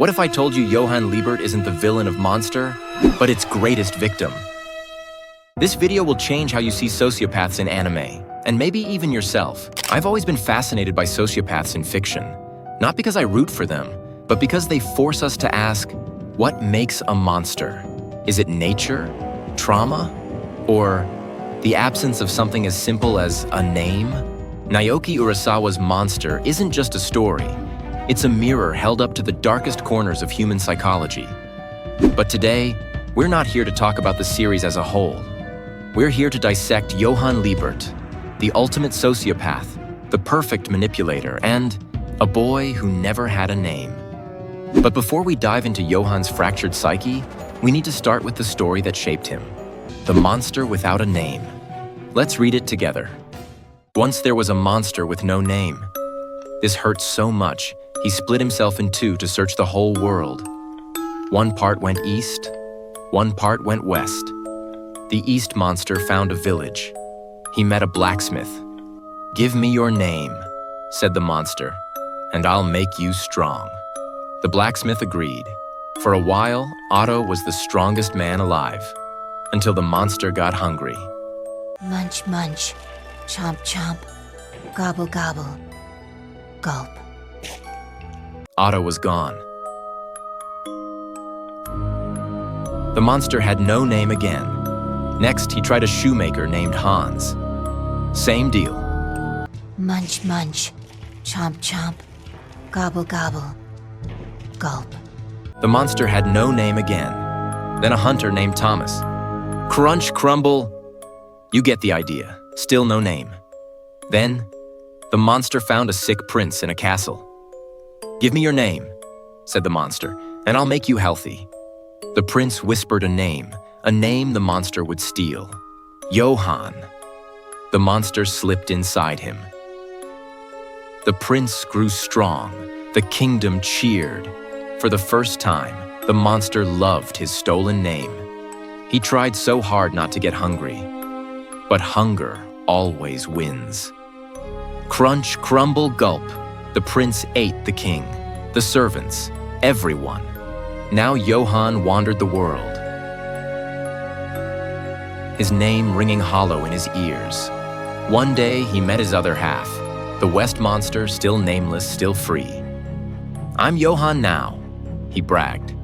What if I told you Johan Liebert isn't the villain of Monster, but its greatest victim? This video will change how you see sociopaths in anime, and maybe even yourself. I've always been fascinated by sociopaths in fiction, not because I root for them, but because they force us to ask, what makes a monster? Is it nature, trauma, or the absence of something as simple as a name? Naoki Urasawa's Monster isn't just a story. It's a mirror held up to the darkest corners of human psychology. But today, we're not here to talk about the series as a whole. We're here to dissect Johan Liebert, the ultimate sociopath, the perfect manipulator, and a boy who never had a name. But before we dive into Johan's fractured psyche, we need to start with the story that shaped him. The Monster Without a Name. Let's read it together. Once there was a monster with no name. This hurt so much, he split himself in two to search the whole world. One part went east, one part went west. The East monster found a village. He met a blacksmith. "Give me your name," said the monster, "and I'll make you strong." The blacksmith agreed. For a while, Otto was the strongest man alive, until the monster got hungry. Munch, munch, chomp, chomp, gobble, gobble, gulp. Otto was gone. The monster had no name again. Next, he tried a shoemaker named Hans. Same deal. Munch, munch, chomp, chomp, gobble, gobble, gulp. The monster had no name again. Then a hunter named Thomas. Crunch, crumble. You get the idea. Still no name. Then, the monster found a sick prince in a castle. "Give me your name," said the monster, "and I'll make you healthy." The prince whispered a name the monster would steal. Johan. The monster slipped inside him. The prince grew strong. The kingdom cheered. For the first time, the monster loved his stolen name. He tried so hard not to get hungry. But hunger always wins. Crunch, crumble, gulp. The prince ate the king, the servants, everyone. Now Johan wandered the world, his name ringing hollow in his ears. One day he met his other half, the West monster, still nameless, still free. "I'm Johan now," he bragged.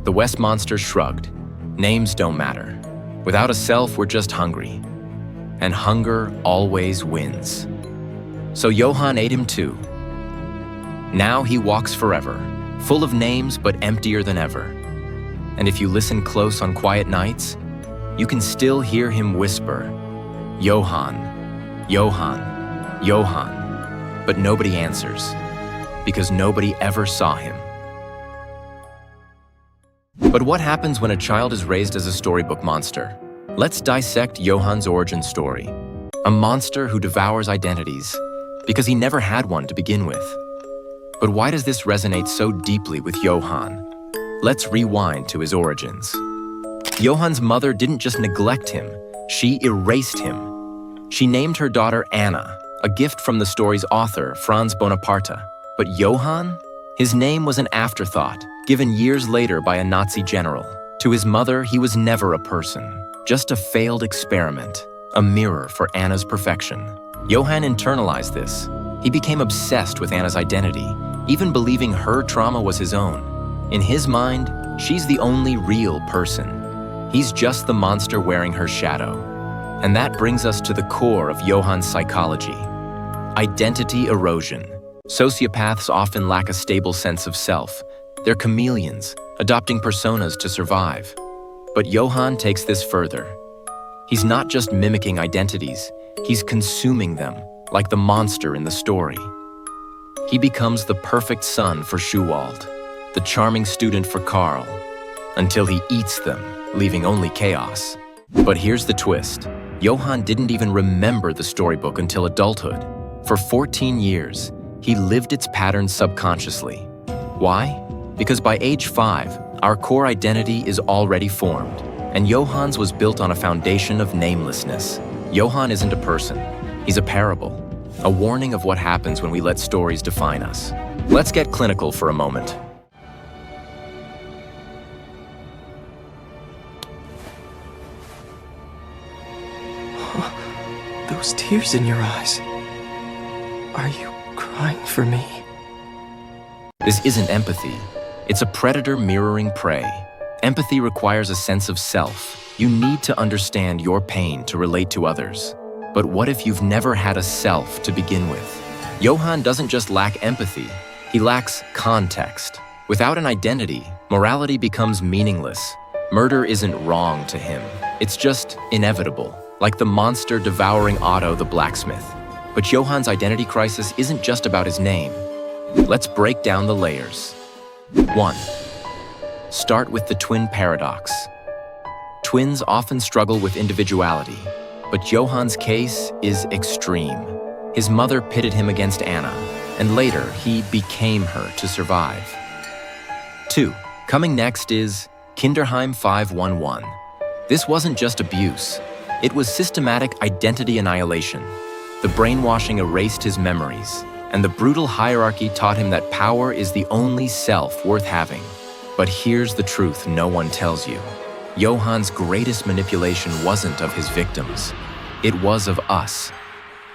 The West monster shrugged. Names don't matter. Without a self, we're just hungry. And hunger always wins. So Johan ate him too. Now he walks forever, full of names but emptier than ever. And if you listen close on quiet nights, you can still hear him whisper, "Johan, Johan, Johan." But nobody answers, because nobody ever saw him. But what happens when a child is raised as a storybook monster? Let's dissect Johan's origin story. A monster who devours identities, because he never had one to begin with. But why does this resonate so deeply with Johan? Let's rewind to his origins. Johan's mother didn't just neglect him, she erased him. She named her daughter Anna, a gift from the story's author, Franz Bonaparte. But Johan? His name was an afterthought, given years later by a Nazi general. To his mother, he was never a person, just a failed experiment, a mirror for Anna's perfection. Johan internalized this. He became obsessed with Anna's identity, even believing her trauma was his own. In his mind, she's the only real person. He's just the monster wearing her shadow. And that brings us to the core of Johan's psychology. Identity erosion. Sociopaths often lack a stable sense of self. They're chameleons, adopting personas to survive. But Johan takes this further. He's not just mimicking identities, he's consuming them, like the monster in the story. He becomes the perfect son for Schuwald, the charming student for Karl, until he eats them, leaving only chaos. But here's the twist. Johan didn't even remember the storybook until adulthood. For 14 years, he lived its patterns subconsciously. Why? Because by age 5, our core identity is already formed, and Johan's was built on a foundation of namelessness. Johan isn't a person, he's a parable, a warning of what happens when we let stories define us. Let's get clinical for a moment. those tears in your eyes? Are you crying for me? This isn't empathy. It's a predator mirroring prey. Empathy requires a sense of self. You need to understand your pain to relate to others. But what if you've never had a self to begin with? Johan doesn't just lack empathy, he lacks context. Without an identity, morality becomes meaningless. Murder isn't wrong to him. It's just inevitable, like the monster devouring Otto the blacksmith. But Johan's identity crisis isn't just about his name. Let's break down the layers. 1. Start with the twin paradox. Twins often struggle with individuality, but Johan's case is extreme. His mother pitted him against Anna, and later he became her to survive. 2. Coming next is Kinderheim 511. This wasn't just abuse, it was systematic identity annihilation. The brainwashing erased his memories, and the brutal hierarchy taught him that power is the only self worth having. But here's the truth no one tells you. Johan's greatest manipulation wasn't of his victims, it was of us.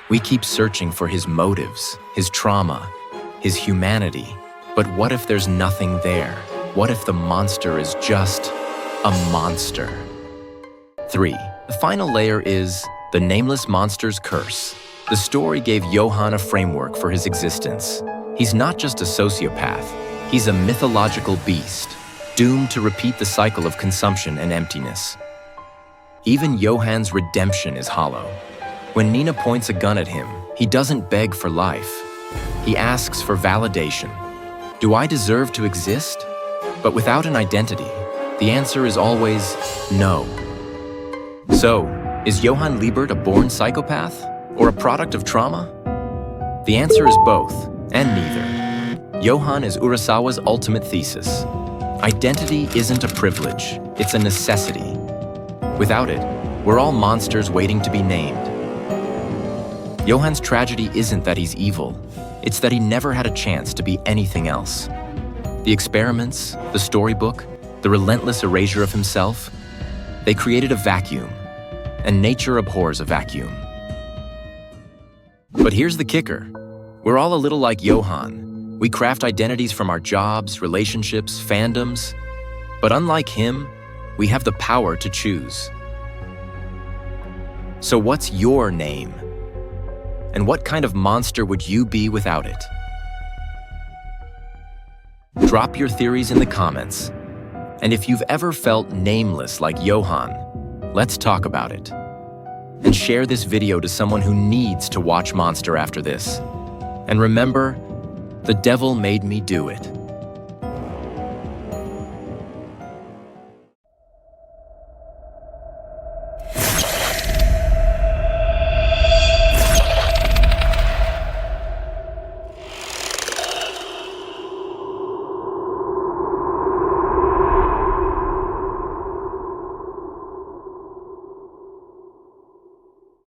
We keep searching for his motives, his trauma, his humanity. But what if there's nothing there? What if the monster is just a monster? 3. The final layer is the Nameless Monster's curse. The story gave Johan a framework for his existence. He's not just a sociopath, he's a mythological beast, doomed to repeat the cycle of consumption and emptiness. Even Johan's redemption is hollow. When Nina points a gun at him, he doesn't beg for life. He asks for validation. Do I deserve to exist? But without an identity, the answer is always no. So, is Johan Liebert a born psychopath or a product of trauma? The answer is both, and neither. Johan is Urasawa's ultimate thesis. Identity isn't a privilege, it's a necessity. Without it, we're all monsters waiting to be named. Johan's tragedy isn't that he's evil, it's that he never had a chance to be anything else. The experiments, the storybook, the relentless erasure of himself, they created a vacuum, and nature abhors a vacuum. But here's the kicker. We're all a little like Johan. We craft identities from our jobs, relationships, fandoms. But unlike him, we have the power to choose. So what's your name? And what kind of monster would you be without it? Drop your theories in the comments. And if you've ever felt nameless like Johan, let's talk about it. And share this video to someone who needs to watch Monster after this. And remember, the devil made me do it.